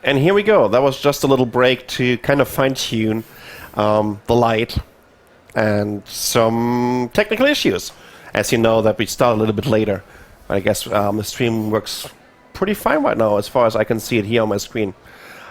And here we go. That was just a little break to kind of fine-tune the light and some technical issues. As you know, that we start a little bit later. But I guess the stream works pretty fine right now as far as I can see it here on my screen.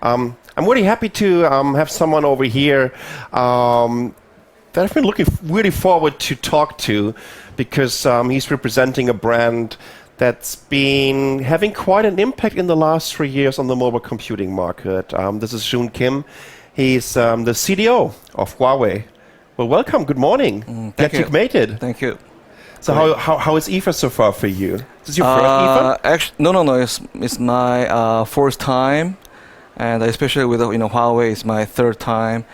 I'm really happy to have someone over here that I've been looking really forward to talk to, because he's representing a brand that's been having quite an impact in the last 3 years on the mobile computing market. This is Joon Kim. He's the CDO of Huawei. Well, welcome. Good morning. Glad you've made it. Thank you. So how is IFA so far for you? Is this your first IFA? Actually, no. It's my first time, and especially with Huawei, it's my third time.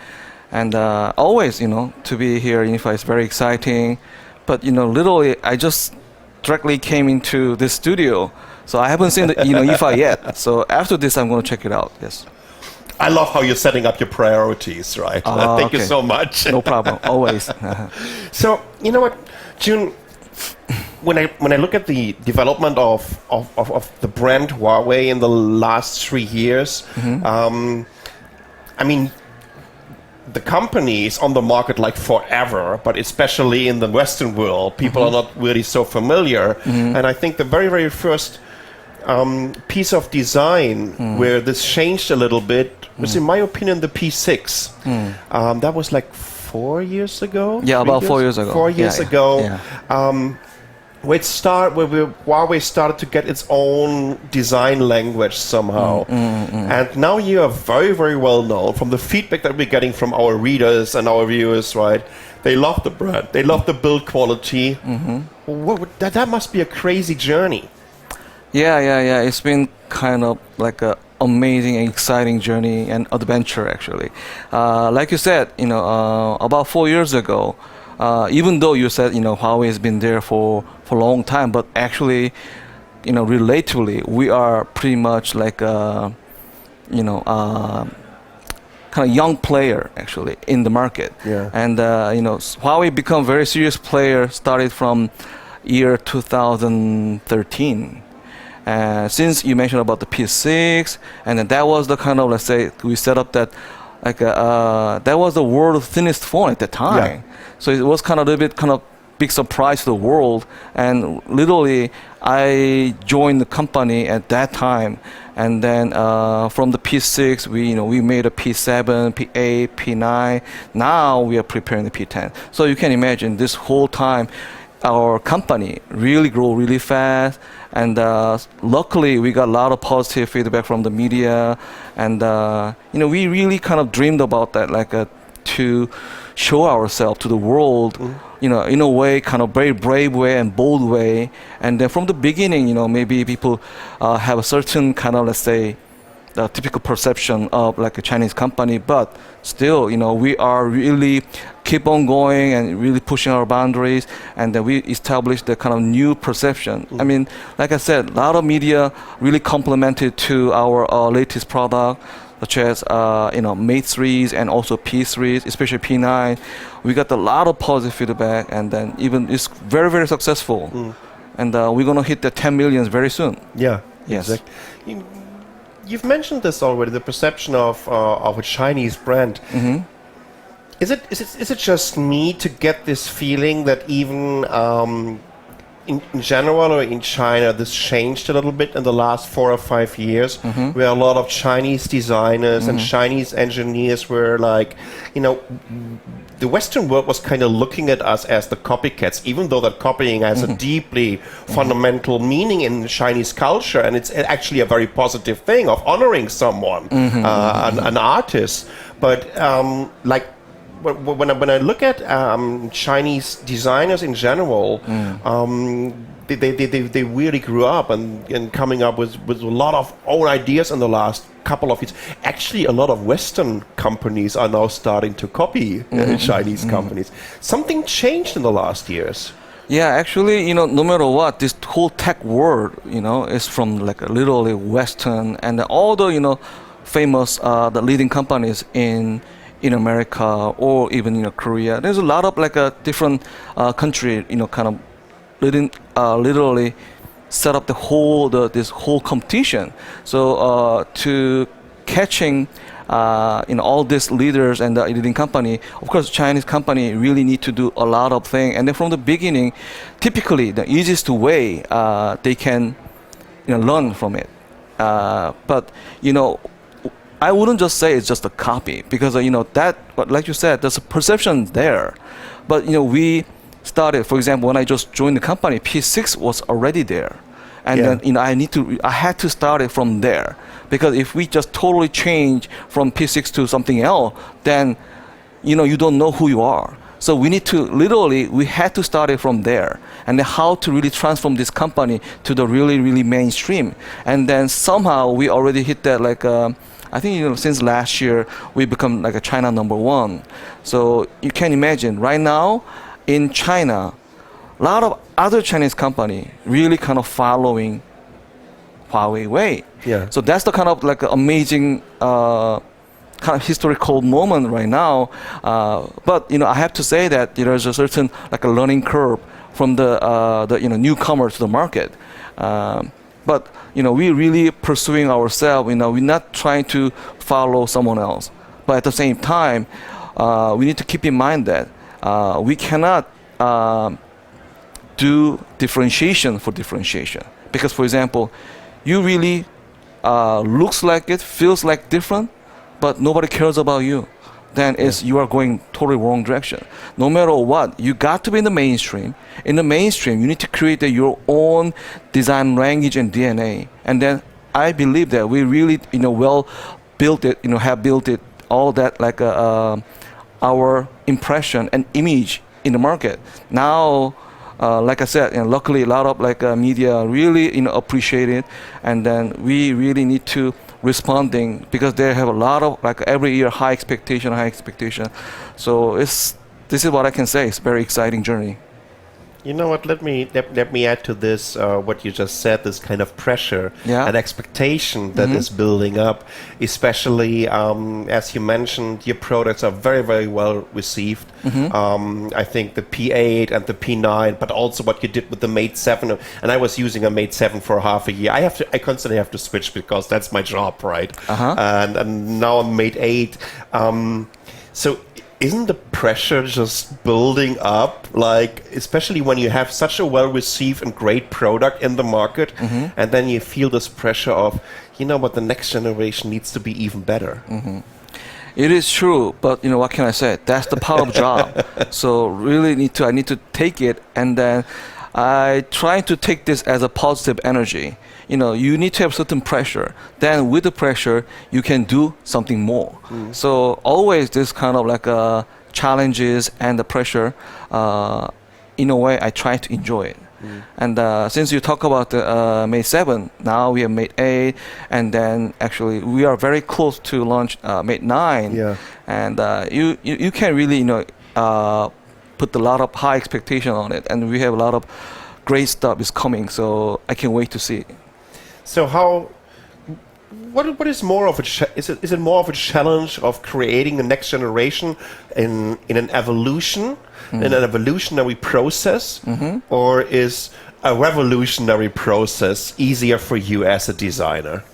And always, to be here in IFA is very exciting. But literally, I just directly came into this studio, so I haven't seen the IFA yet. So after this, I'm going to check it out. Yes. I love how you're setting up your priorities, right? Thank you so much. No problem. Always. So you know what, Joon, when I look at the development of the brand Huawei in the last 3 years, I mean, the company is on the market like forever, but especially in the Western world, people are not really so familiar. And I think the very, very first piece of design where this changed a little bit was, in my opinion, the P6. That was like 4 years ago? Yeah, about 4 years ago. 4 years ago. Yeah. Where Huawei started to get its own design language somehow. And now you are very, very well known from the feedback that we're getting from our readers and our viewers, right? They love the brand. They love the build quality. That must be a crazy journey. Yeah. It's been kind of like a amazing and exciting journey and adventure, actually. Like you said, about 4 years ago, even though you said Huawei has been there for a long time, but actually, relatively, we are pretty much like a kind of young player actually in the market. Yeah. And Huawei become very serious player started from year 2013. Since you mentioned about the P6, and then that was the kind of, let's say, we set up that that was the world's thinnest phone at the time. Yeah. So it was kind of a little bit kind of big surprise to the world. And literally, I joined the company at that time. And then from the P6, we made a P7, P8, P9. Now we are preparing the P10. So you can imagine this whole time, our company really grew really fast. And luckily, we got a lot of positive feedback from the media. And we really kind of dreamed about that, to show ourselves to the world, in a way, kind of very brave way and bold way. And then from the beginning, maybe people have a certain kind of, let's say, the typical perception of like a Chinese company, but still, we are really keep on going and really pushing our boundaries, and then we established the kind of new perception. I mean, like I said, a lot of media really complimented to our latest product, such as Mate series and also P series, especially P9. We got a lot of positive feedback, and then even it's very, very successful. And we're gonna hit the 10 million very soon. Yeah. Yes. Exactly. You've mentioned this already, the perception of a Chinese brand. Is it just me to get this feeling that even in general or in China, this changed a little bit in the last 4 or 5 years, where a lot of Chinese designers and Chinese engineers were like, the Western world was kind of looking at us as the copycats, even though that copying has a deeply fundamental meaning in Chinese culture, and it's actually a very positive thing of honoring someone, an artist. But when I look at Chinese designers in general, they really grew up and coming up with a lot of own ideas in the last couple of years. Actually, a lot of Western companies are now starting to copy Chinese companies. Something changed in the last years. Yeah, actually, no matter what, this whole tech world, is from like literally Western, and all the, famous, the leading companies in America or even Korea. There's a lot of like a different country, kind of literally set up this whole competition. So to catching all these leaders and the leading company. Of course, Chinese company really need to do a lot of things. And then from the beginning, typically the easiest way they can learn from it. But I wouldn't just say it's just a copy, because that, like you said, there's a perception there. But we started, for example, when I just joined the company, P6 was already there. And then I had to start it from there, because if we just totally change from P6 to something else, then you don't know who you are. So we had to start it from there, and then how to really transform this company to the really, really mainstream. And then somehow we already hit that, like I think since last year we become like a China #1. So you can imagine right now in China, a lot of other Chinese company really kind of following Huawei way. Yeah. So that's the kind of like amazing kind of historical moment right now. But I have to say that there's a certain like a learning curve from the newcomer to the market. But we really pursuing ourselves. We're not trying to follow someone else. But at the same time, we need to keep in mind that we cannot do differentiation for differentiation. Because, for example, you really looks like it, feels like different, but nobody cares about you. Then you are going totally wrong direction. No matter what, you got to be in the mainstream. In the mainstream, you need to create your own design language and DNA. And then I believe that we really, well built it, have built it, all that like our impression and image in the market. Now, like I said, luckily a lot of like media really appreciate it, and then we really need to responding, because they have a lot of like every year high expectation. So this is what I can say. It's a very exciting journey. You know what? Let me add to this what you just said. This kind of pressure and expectation that is building up, especially as you mentioned, your products are very, very well received. I think the P8 and the P9, but also what you did with the Mate 7. And I was using a Mate 7 for half a year. I constantly have to switch because that's my job, right? And now I'm Mate 8. So isn't the pressure just building up, like especially when you have such a well-received and great product in the market, and then you feel this pressure of, what the next generation needs to be even better? It is true, but what can I say? That's the part of job. So really I need to take it, and then I try to take this as a positive energy. You need to have certain pressure. Then with the pressure, you can do something more. So always this kind of like challenges and the pressure, in a way, I try to enjoy it. And since you talk about the Mate 7, now we have Mate 8, and then actually we are very close to launch Mate 9. Yeah. And you can really put a lot of high expectation on it, and we have a lot of great stuff is coming. So I can't wait to see it. So what is more of is it more of a challenge of creating a next generation in an evolution, in an evolutionary process, or is a revolutionary process easier for you as a designer?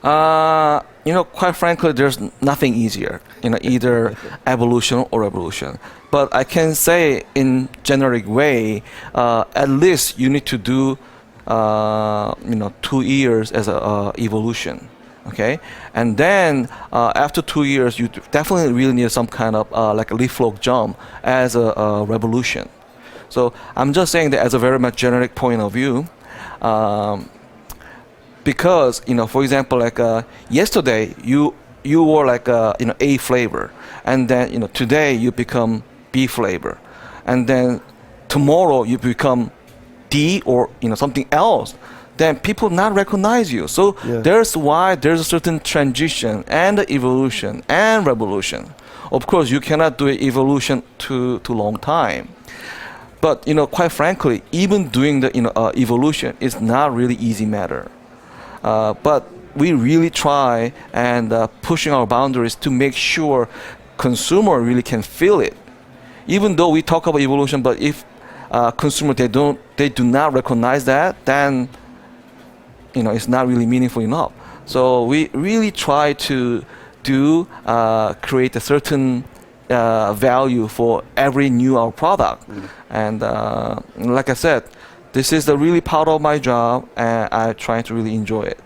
Quite frankly, there's nothing easier, either evolution or revolution. But I can say in generic way, at least you need to do 2 years as a evolution, okay? And then after 2 years, you definitely really need some kind of like a leapfrog jump as a revolution. So I'm just saying that as a very much generic point of view, because for example, like yesterday you were like A flavor, and then today you become B flavor, and then tomorrow you become D or something else, then people not recognize you. So there's why there's a certain transition and evolution and revolution. Of course, you cannot do evolution too long time. But quite frankly, even doing the evolution is not really easy matter. But we really try and pushing our boundaries to make sure consumer really can feel it. Even though we talk about evolution, but if consumer they do not recognize that, then it's not really meaningful enough. So we really try to create a certain value for every new our product. And like I said, this is the really part of my job, and I try to really enjoy it.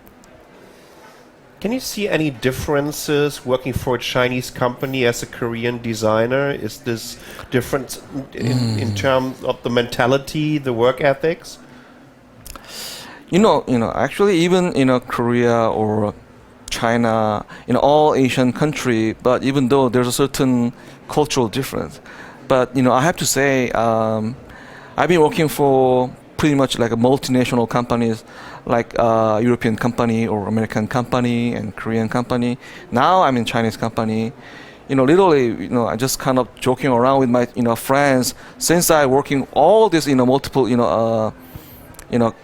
Can you see any differences working for a Chinese company as a Korean designer? Is this different in terms of the mentality, the work ethics? Actually, even Korea or China, in all Asian country, but even though there's a certain cultural difference, but I have to say, I've been working for pretty much like a multinational companies, like European company or American company and Korean company. Now I'm in Chinese company. Literally, I just kind of joking around with my friends, since I working all this multiple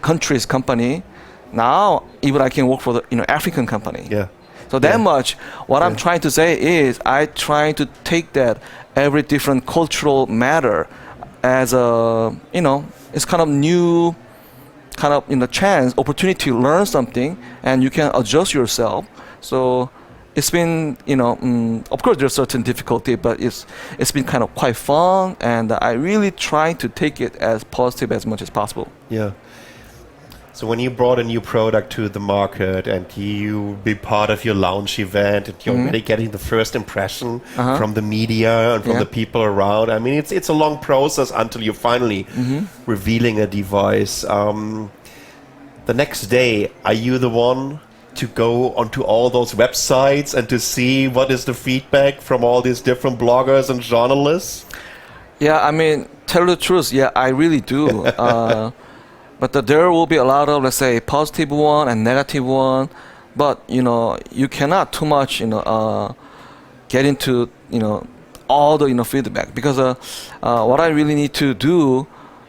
countries company. Now even I can work for the African company. Yeah. So that much. What I'm trying to say is I try to take that every different cultural matter as a it's kind of new kind of chance, opportunity to learn something, and you can adjust yourself. So it's been of course there's certain difficulty, but it's been kind of quite fun, and I really try to take it as positive as much as possible. Yeah. So when you brought a new product to the market and you be part of your launch event and you're already getting the first impression from the media and from the people around, I mean, it's a long process until you're finally revealing a device. The next day, are you the one to go onto all those websites and to see what is the feedback from all these different bloggers and journalists? Yeah, I mean, tell the truth, yeah, I really do. But there will be a lot of, let's say, positive one and negative one. But you cannot too much get into all the feedback, because what I really need to do,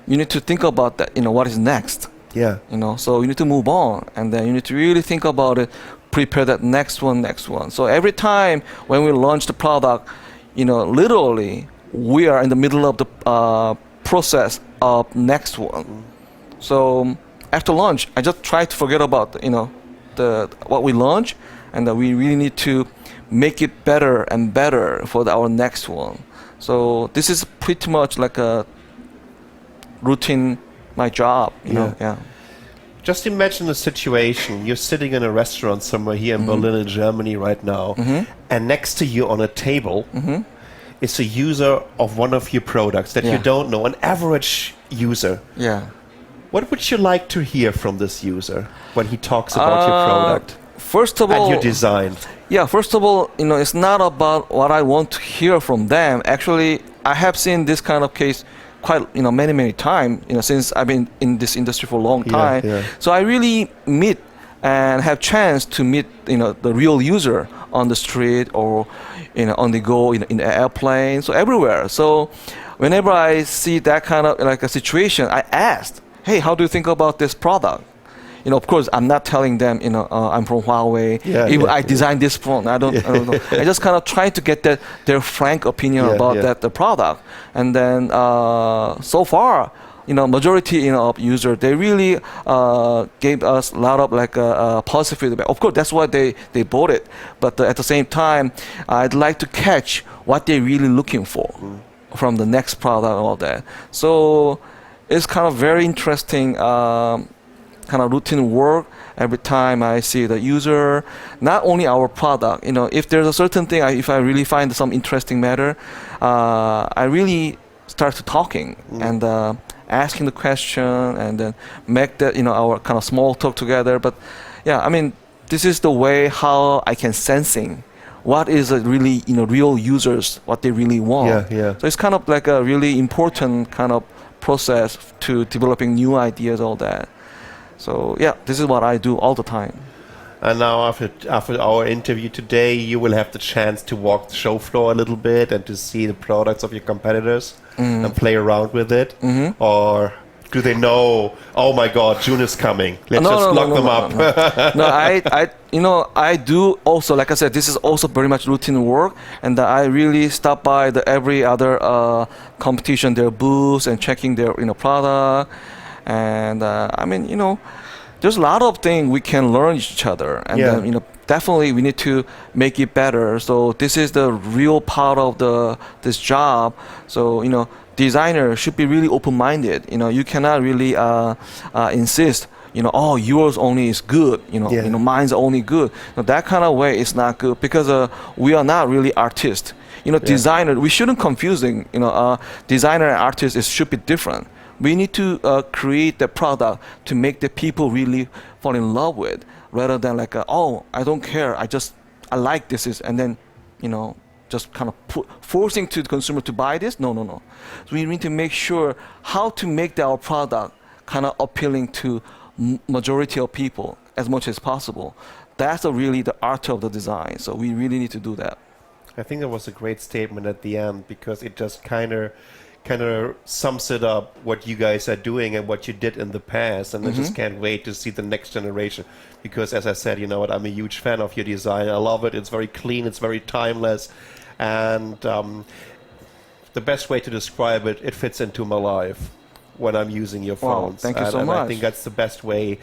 you need to think about that. What is next? Yeah. So you need to move on, and then you need to really think about it, prepare that next one. So every time when we launch the product, literally we are in the middle of the process of next one. So after launch, I just try to forget about what we launch, and we really need to make it better and better for our next one. So this is pretty much like a routine, my job. Yeah. Just imagine the situation. You're sitting in a restaurant somewhere here in Berlin, in Germany right now, and next to you on a table is a user of one of your products that you don't know, an average user. Yeah. What would you like to hear from this user when he talks about your product? First of all, and your design. Yeah, first of all, it's not about what I want to hear from them. Actually, I have seen this kind of case quite, many times, since I've been in this industry for a long time. Yeah. So I really meet and have chance to meet, the real user on the street or, on the go, in an airplane, so everywhere. So whenever I see that kind of like a situation, I asked, hey, how do you think about this product? Of course, I'm not telling them, I'm from Huawei. I designed this phone. I don't know. I just kind of try to get their frank opinion about the product. And then so far, majority of users, they really gave us a lot of like positive feedback. Of course, that's why they bought it. But at the same time, I'd like to catch what they're really looking for from the next product and all that. So it's kind of very interesting kind of routine work every time I see the user, not only our product. If there's a certain thing, if I really find some interesting matter, I really start to talking and asking the question, and then make that our kind of small talk together. But yeah, I mean, this is the way how I can sensing what is a really real users, what they really want. So it's kind of like a really important kind of process to developing new ideas, all that. So yeah, this is what I do all the time. And now after our interview today, you will have the chance to walk the show floor a little bit and to see the products of your competitors and play around with it. Or do they know, oh my God, Joon is coming, let's lock them up? No, I do also, like I said, this is also very much routine work, and I really stop by every other competition, their booths, and checking their product. And I mean, there's a lot of things we can learn each other, and Yeah. then, definitely we need to make it better. So this is the real part of this job. So designer should be really open-minded. You cannot really insist. Oh, yours only is good. Yeah. Mine's only good. That kind of way is not good because we are not really artists. Designer. We shouldn't confusing. Designer and artist should be different. We need to create the product to make the people really fall in love with, rather than like, oh, I don't care. I like this, and then, just kind of forcing to the consumer to buy this. No. So we need to make sure how to make our product kind of appealing to majority of people as much as possible. That's really the art of the design. So we really need to do that. I think that was a great statement at the end, because it just kind of sums it up what you guys are doing and what you did in the past, and I just can't wait to see the next generation, because as I said, I'm a huge fan of your design. I love it. It's very clean, it's very timeless, and the best way to describe it, it fits into my life when I'm using your phones. Thank you so and much. I think that's the best way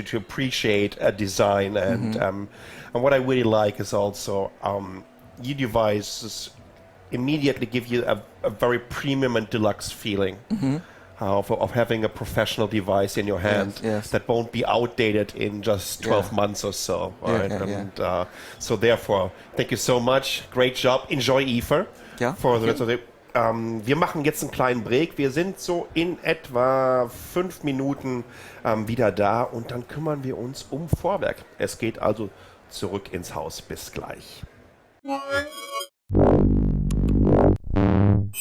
to appreciate a design, and what I really like is also your devices immediately give you a very premium and deluxe feeling of having a professional device in your hand that won't be outdated in just 12 months or so. Right? So therefore, thank you so much. Great job. Enjoy IFA. For the rest of the wir machen jetzt einen kleinen Break. Wir sind so in etwa 5 Minuten wieder da, und dann kümmern wir uns um Vorwerk. Es geht also zurück ins Haus. Bis gleich.